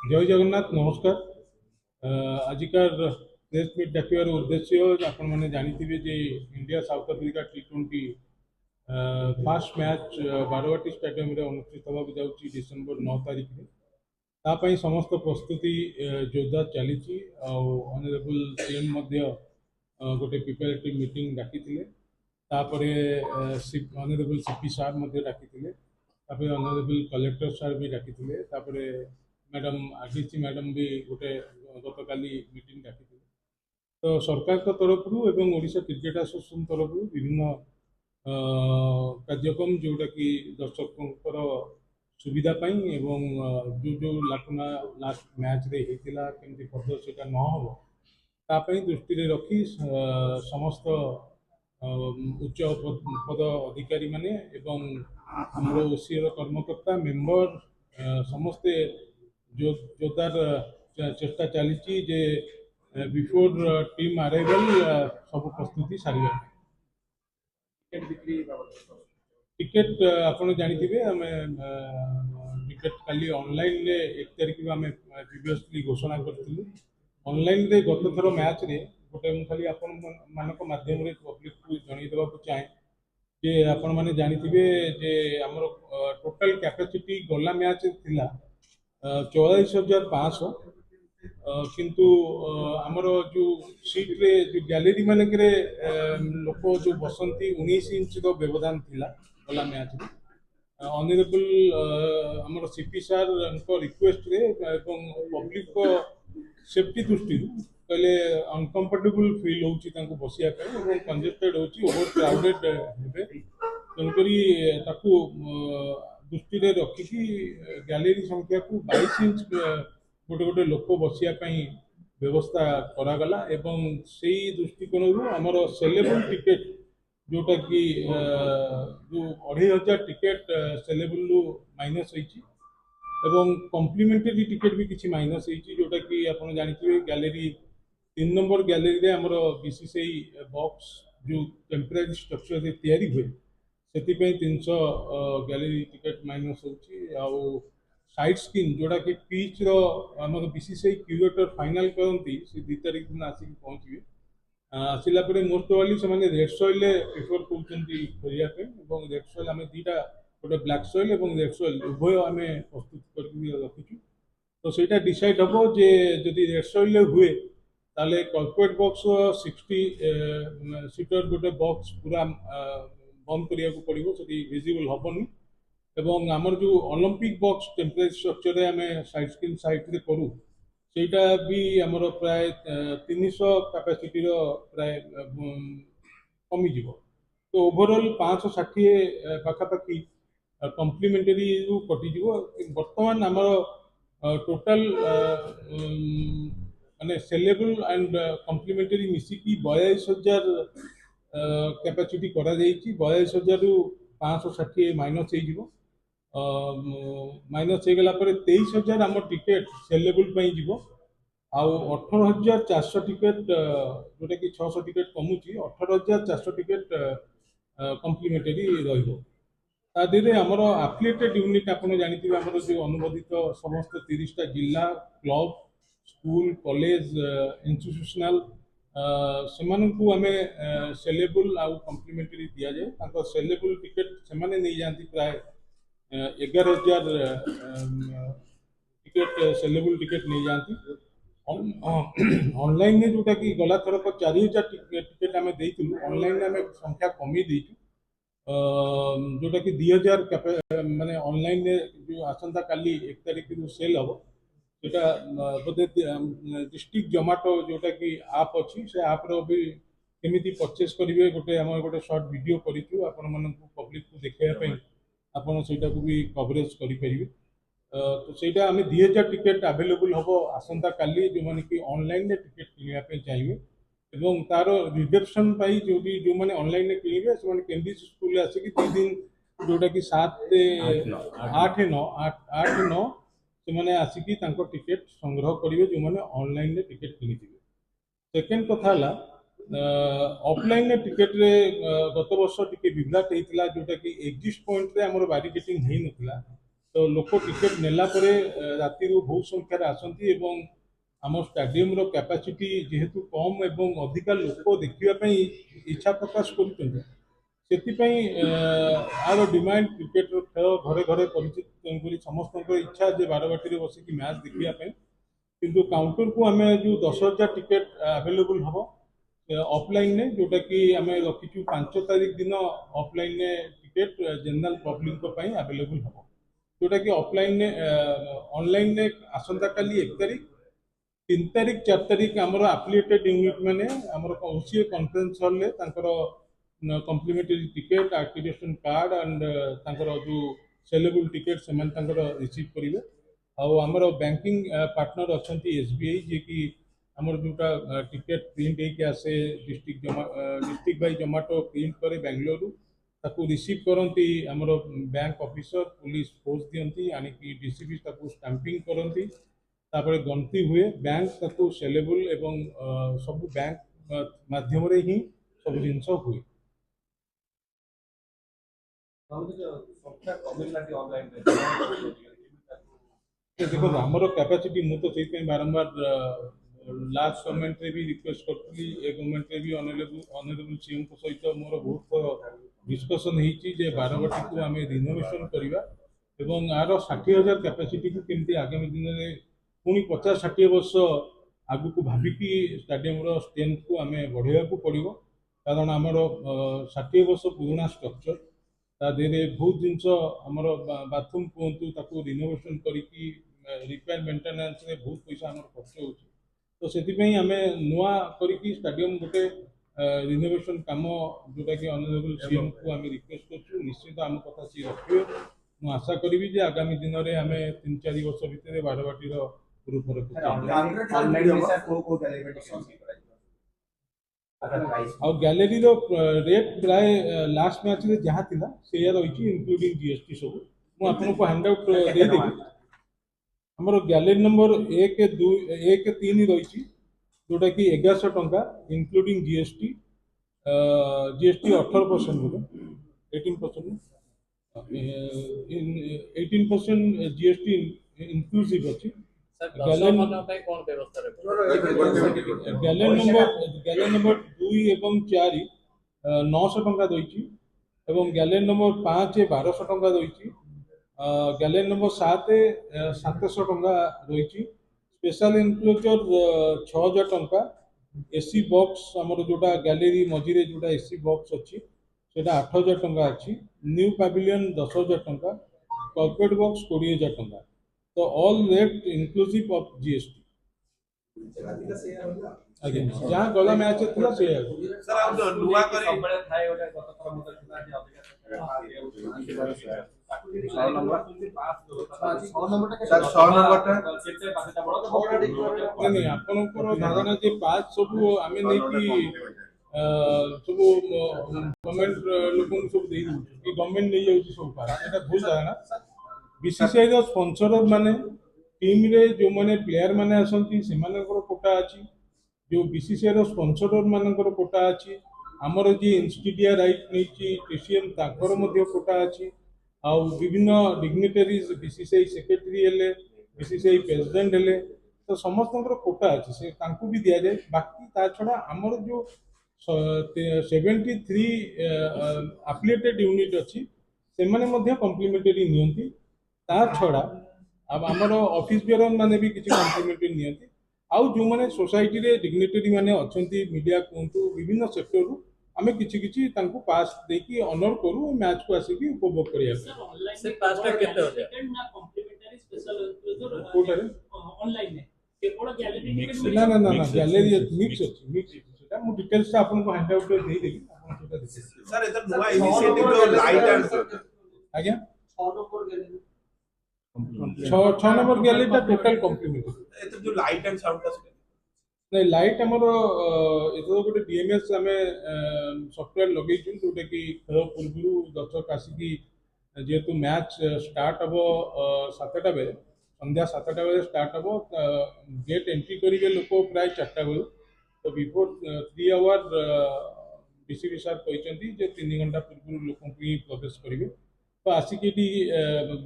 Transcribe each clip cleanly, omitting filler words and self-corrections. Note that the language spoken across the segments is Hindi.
जय जगन्नाथ नमस्कार। आजिकार प्रेस मीट डाकिबार उद्देश्य आपण मैंने जानी जे India south Africa T20 first match Barabati stadium अनुष्ठित होगा जाऊँगी डिसेम्बर 9 तारिख में तापाई समस्त प्रस्तुति जोरदार चली ऑनरेबल सीएम गोटे प्रिपेरेटिव मीटिंग डाकी ऑनरेबल सीपी सार डाकी ऑनरेबल कलेक्टर सार भी डाकी मैडम आरडीसी मैडम भी गोटे गत काली मीटिंग डाकी तो सरकार तरफ एवं ओडिशा क्रिकेट एसोसिएशन तरफ विभिन्न कार्यक्रम जोटा कि दर्शकों सुविधा एवं जो जो लाकुना लास्ट मैच रे हेतिला केमती फर्दर सेटा न हो तापई दृष्टि रखी समस्त उच्च पद अधिकारी माने एवं हमरो ओसीर कर्मकर्ता मेंबर समस्ते जोरदार चेष्टा चली जे बिफोर टीम अराइवल सब प्रस्तुति सारी टिकेट आपण जानिथिबे हमें टिकेट खाली ऑनलाइन रे 1 तारिख को हमें प्रीवियसली घोषणा करथिलु। ऑनलाइन रे गत थरो मैच रे गोटे हम खाली आपण मानक माध्यम रे पब्लिक को जणै देबा को चाहे जे आपण माने जानिथिबे जे हमर टोटल कैपेसिटी गला मैच थिला 44,500 किंतु आमर जो सीट रे जो गैलरी मानक लोक जो बसंती 19 इंच व्यवधान थिला गला मैच रे ऑनरेबल आमर सीपी सार रिक्वेस्ट रे एवं पब्लिक को सेफ्टी दृष्टि कहले अनकंफर्टेबल फील होची तांको बसिया पे एवं कंजेस्टेड होची ओवर क्राउडेड हेबे तनकरी ताकू दृष्टि रे रखी कि गैलरी संख्या को 22 इंच गोटे गोटे लोक बसिया व्यवस्था करागला एवं से दृष्टिकोण आमर सेलेबल टिकेट जोटा कि जो 2,500 टिकेट सेलेबल माइनस एवं कम्प्लीमेंटरी टिकेट भी किसी माइनस जोटा कि आप जानते गैलरी 3 नंबर गैलरी रे आमर बीसीसीआई बॉक्स जो टेम्परेरी स्ट्रक्चर से तैयारी हुए से 300 गैलरी टिकेट माइनस हो साइड स्क्रीन जोड़ा कि पिच रमर बीसीसीआई क्यूरेटर फाइनाल करती से 2 तारिख दिन आसिक पहुँचे आसला मोस्ट वाली से रेड सॉइल प्रिफर करने रेड सॉइल आम दीटा गोटे ब्लैक सॉइल और रेड सॉइल उभय आम प्रस्तुत कर रखीचु तो सहीटा डिसाइड हम जे जदि रेड सॉइल हुए ताले कॉर्पोरेट बॉक्स 60 सीटर गोटे बॉक्स पूरा बंद करिया को पड़ो से विजिबल हेनी एवं आमर जो ओलंपिक बॉक्स टेम्परेरी स्ट्रक्चर आम साइड स्क्रीन साइड रे करूँ सेटा भी आमर प्राय 300 कैपेसिटी प्राय कमी तो ओवरऑल 560 पाखापाखि कम्प्लीमेंटरी कटिज बर्तमान आमर टोटाल माने सेलेबल एंड कम्प्लीमेंटरी मिसिकी 42,000 कैपेसिटी करा 42,000 रु 560 माइनस माइनस हो गला 23,000 आम टिकेट सेलेबल जीव आउ 18,400 टिकेट जोटा कि 600 टिकेट कमुची 18,400 टिकेट कम्प्लीमेंटरी रही आमर एफिलिएटेड यूनिट आप जानते आमर जो अनुमोदित समस्त 30टा जिला क्लब स्कूल कॉलेज इंस्टीट्यूशनल सेमानंकु आमे सेलेबल आउ कम्प्लीमेंटरी दिया जाए सेलेबल टिकेट से नहीं जाती प्राय 11,000 टिकेट सेलेबल टिकेट नहीं जाती ऑनलाइन जोटा कि गला थरक 4,000 टिकेट आम देलु ऑनलाइन आम संख्या कमी देचु जोटा कि 2,000 माने ऑनलाइन जो आसंता काली 1 तारिख जो सेल हम सेटा बोधे डिस्ट्रिक्ट जोमाटो जोटा कि आप अच्छी से आप भी केमिति परचेस करेंगे गोटे आम गोटे शॉर्ट वीडियो करूँ आपण मन पब्लिक को देखापी आपड़ से भी कवरेज करेंगे तो सहीटा आम 2,000 टिकेट आवेलेबल हम आसंता काली जो मैंने कि ऑनलाइन टिकेट किनापी चाहिए एवं तार रिजर्वेशन जो भी जो मैंने ऑनलाइन किणवे से केम्ब्रिज स्कूल आसिक 2 दिन जोटा कि 7 8 9 से आसिकी टिकेट संग्रह करेंगे जो मैंने ऑनलाइन टिकेट किनी सेकेंड कथा ऑफलाइन टिकेट रे गत वर्ष टिके विभ्राट होता जोटा कि एग्जिट पॉइंट रे हमर बैरिकेटिंग हो नथिला तो लोक टिकेट नेला परे राति बहुत संख्यार आसती एवं आम स्टाडियम रो कैपेसिटी जेहेतु कम एवं अधिका लोक देखा इच्छा प्रकाश कर आर डिमांड क्रिकेट खेल घरे घरे परिचित तेणुक समस्त इच्छा जे बारबाटी बसिक मैच देखापी किंतु काउंटर को आम जो 10,000 टिकेट अवेलेबल हम ऑफलाइन ने जोटा कि आम रखीचु 5 तारीख दिन ऑफलाइन ने टिकेट जनरल पब्लिक अवेलेबल हम जोटा कि ऑफलाइन ने ऑनलाइन ने आसंता काली 1 तारीख 3 तारीख 4 तारीख आमर एफिलिएटेड यूनिट मैंने आमर ओसीए कॉन्फ्रेंस हॉल ले complimentary ticket activation card and जो सेलेबल टिकेट से रिसीव करेंगे आमर बैंकिंग पार्टनर अच्छा एसबीआई जी की आमर जोटा टिकेट प्रिंट होके आसे डिस्ट्रिक्ट वाइज जोमाटो प्रिंट करे बेंगलुरु ताकू रिसीव करती आमर बैंक ऑफिसर पुलिस फोर्स दियंती आनिकी डीसीपी ताकू स्टैंपिंग करती तापर गणती हुए बैंक ताकू सेलेबल एवं सब बैंक माध्यम रे ही सब जिनस हुए देखो आमर कैपेसिटी मु तो से बारंबार लास्ट गवर्नमेंट रे भी रिक्वेस्ट करती ए गवर्नमेंट रे भी ऑनरेबल सीएम को सहित मोर बहुत डिस्कशन होती जे बारबाटी को आम रिनोवेशन करवा एवं आर 60,000 कैपेसिटी को केमती आगामी दिन में पुणी 50-60 वर्ष आगु को भाविकी स्टाडियम रो स्ट्रेंथ को आम बढ़ावा को पड़ो कारण आमर 60 वर्ष पुराना स्ट्रक्चर ता देहरे बहुत जिनस आमर बाथरूम कहतु रिनोवेशन करी रिपेयर मेंटेनेंस रे बहुत पैसा आमर खर्च हो तो से आम नुआ करी स्टाडियम गोटे रिनोवेशन काम जोटा कि ऑनरेबल सीएम को आम रिक्वेस्ट कर निश्चित आम कथा सी रखिए मु आशा करी जे आगामी दिन में आम 3-4 वर्ष भितर बारबाटी ग्रुप आ गैलेरी रेट प्राय लास्ट मैच रे जहाँ थिला से रही इंक्लूडिंग जीएसटी सब मुझे हैंडआउट देदेवी आमर गैलेरी नंबर 1-3 रही जोटा कि 1100 टंका इंक्लूडिंग जीएसटी जीएसटी 18% बोले 18% 18% जीएसटी इंक्लूसिव अच्छी गैलेन नंबर 2 एवं 4 900 टंका रही गैलेन नंबर 5 1200 टंका रही गैलेन नंबर 7 700 टंका रही स्पेशल इनक्लोजर 6,000 टंका एसी बॉक्स आमर जोटा गैलेरी मझीरे जोटा एसी बॉक्स अच्छी सेटा 8,000 टंका अच्छी न्यू पैविलियन 10,000 टंका कॉर्पोरेट बॉक्स 20,000 टंका तो all rate inclusive of GST आगे जहाँ गला मैच थिला से सर आप नुआ करे सबले थाए ओटा गत थर मते थिला जे अधिका 6 नंबरटा सेटे पासेटा बड़ नहीं आपनकर धारणा जे पास सब आमे नै कि सब गवर्नमेंट लोकन सब दे कि गवर्नमेंट नै जाउची सब पास एटा भूल धारणा बीसीसीआई रो स्पॉन्सर माने टीम रे जो माने प्लेयर माने आसंती से मानकर कोटा अछि जो बीसीसीआई रो स्पॉन्सर मानकर कोटा अछि हमर जे इंस्टीट्यूट राइट नेची टीसीएम ताकर मध्ये कोटा अछि आ विभिन्न डिग्निटरीज बीसीसीआई सेक्रेटरी हेले बीसीसीआई प्रेसिडेंट हेले तो समस्त कोटा अच्छे से भी दि जाए बाकी ता छड़ा आमर जो 73 एफिलिएटेड यूनिट अच्छी से कम्प्लीमेंटरी नियंती ता छड़ा अब आमर ऑफिस बेयर माने भी किसी कम्प्लीमेंटरी नियंती आउ जो माने सोसाइटी रे डिग्निटरी माने अछंती मीडिया कहतु विभिन्न सेक्टर रु आमे किछि किछि तांको पास देकी ऑनर करू मैच को आसी उपभोग करिया से पास टा केते हो जाय ना कॉम्प्लीमेंटरी स्पेशल कोटरे ऑनलाइन ने केवल गैलरी ना ना ना गैलरी मिक्स सेटा मु डिटेल्स आपन को हैंड आउट दे देबी आपन सेटा देखि सर एतर नुवा इनिशिएटिव जो लाइट एंड आज्ञा 6 नंबर गैलरी टा टोटल कॉम्प्लीमेंटरी एतर जो लाइट एंड साउंड का नहीं लाइट आमर एथर गोटे डीएमएस आम सफ्टवेयर लगे जोटा कि खेल पूर्व दर्शक आसिकी जेहेतु मैच स्टार्ट हम 7टा बेले संध्या 7टा बेले स्टार्ट हम गेट एंट्री करेंगे लोक प्राय 4टा बेलू तो बिफोर 3 आवर बीसीबी सार कहते 3 घंटा पूर्व लोक प्रवेश करेंगे तो आसिक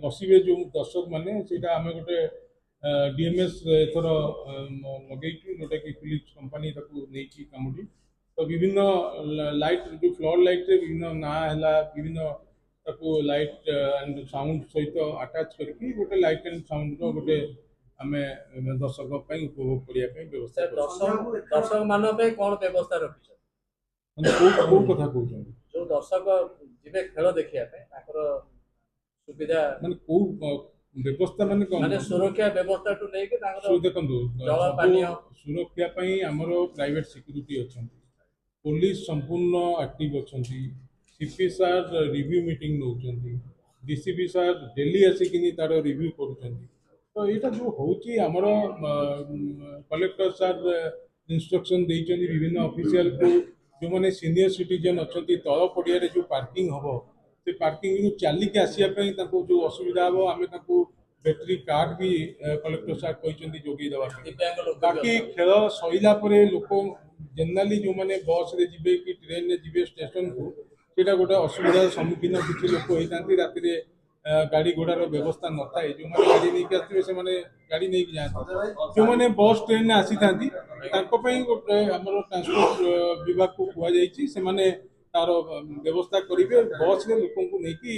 बसवे जो दर्शक मैंने आम गोटे डीएमएस एथर लगे जोटा कि फिलिप्स कंपनी नहीं कमटी तो विभिन्न लाइट जो फ्लड लाइट रे विभिन्न ना है विभिन्न लाइट एंड साउंड सहित अटैच करके गोटे लाइट एंड साउंड गोटे आम दर्शक उपभोग करने व्यवस्था दर्शक मान कौन व्यवस्था रखी कौ कथा कहते जो दर्शक जीवे खेल देखा सुविधा माने कौ व्यवस्था माने कौन माने सुरक्षा व्यवस्था टू नहीं देखो जल पानी सुरक्षा आमर प्राइवेट सिक्यूरीटी अच्छा पुलिस संपूर्ण एक्टिव अच्छा सीपी सार रिव्यू मीटिंग नौ डीसीपी सार डेली आसिक तार रिव्यू कर तो यहाँ जो होमर कलेक्टर सार इंस्ट्रक्शन देते विभिन्न ऑफिशियल को जो मैंने सीनियर सिटीजन अच्छा तल पड़िया जो पार्किंग हम से पार्किंग चलिक आसवाई जो असुविधा हम आम बैटेरी कार्ड भी कलेक्टर साहब कहते जोगे देवा बाकी खेल सैला लोक जेनराली जो मैंने बस रे जिबे कि ट्रेन रे जिबे स्टेशन को सीटा गोटे असुविधार सम्मुखीन किसी लोक होता राति गाड़ी घोड़ार व्यवस्था न था जो मैंने गाड़ी नहीं आसते से गाड़ी नहीं जाते जो मैंने बस ट्रेन में आसी था गोटे आम ट्रांसपोर्ट विभाग को कहुई से तार व्यवस्था करेंगे बस रे लोक नहीं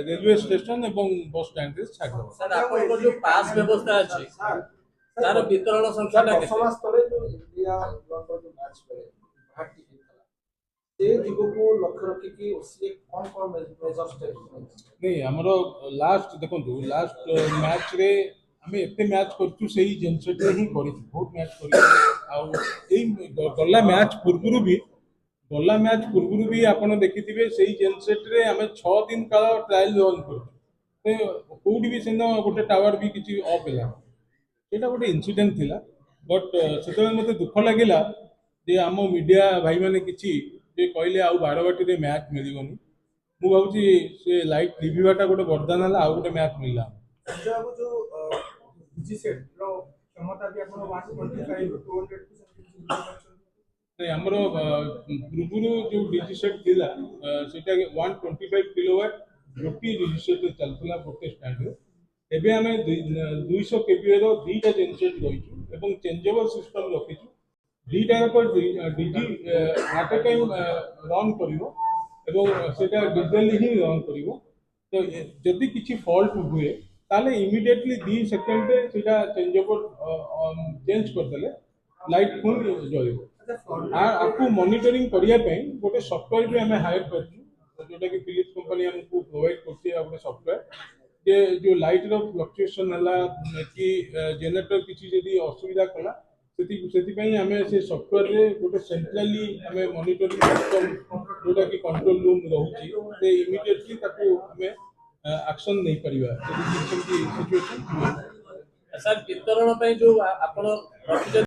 रेलवे स्टेशन एवं बस स्टैंड रे छाड़ सर आपन जो पास व्यवस्था अछि तार वितरण संख्या टा केते तले जो इंडिया लंडन जो मैच करे घाटी से जीवो को लक्ष्य रखी कि उससे कौन मेजर स्टेप्स नहीं हमरो लास्ट देखो लास्ट मैच रे हमें एते मैच करछु सही जेनसेट रे ही करी बहुत मैच करी आ गला मैच पूर्व भी आपन देखिथिबे सही जेनसेट रे हमें 6 दिन काल ट्रायल रन करछु कोडी भी सेनो गोटे टावर भी किछि ऑफ होला एटा गोटे इंसिडेंट थिला बट सेते मते दुख लागिला जे आम मीडिया भाई माने किछि जे कहले आउ 12 बाटी रे मैच मिलिबनी मु भाबुची से लाइट लिभिवाटा गोटे वरदान हला आउ गोटे मैच मिलला संजय बाबू जो जी सेट रो क्षमता भी अपन 125 200 आमर पूर्व जो डीजी सेट थिला सेटा 125 किलोवाट गोटी डीजी सेट चलतला गोटे स्टैंड एबे आमे 200 केवीए रो दीटा जेनसेट रहिछु एवं चेंजेबल सिस्टम रखिछु दीटा को डीजी एट ए टाइम रन करिवो एवं सेटा डिजिटली ही रन करिवो तो जदि किछि फॉल्ट हुए ताले इमीडिएटली 2 सेकंड रे सेटा चेंजेबल चेंज कर देले लाइट फुल जळिवो आपको मॉनिटरिंग करने गोटे सॉफ्टवेयर भी आम हायर कर जोटा कि फिलिप्स कंपनी हमको प्रोवाइड कर सॉफ्टवेयर जे जो लाइट रो फ्लक्चुएशन है कि जनरेटर किसी जदि असुविधा कला से आम से सॉफ्टवेयर रे गोटे सेंट्रली आम मॉनिटरिंग सिस्टम जोटा कि कंट्रोल रूम रोचे इमिडिएटली आम एक्शन नहीं परिबा यदि सिचुएशन सर वितरण जो आपण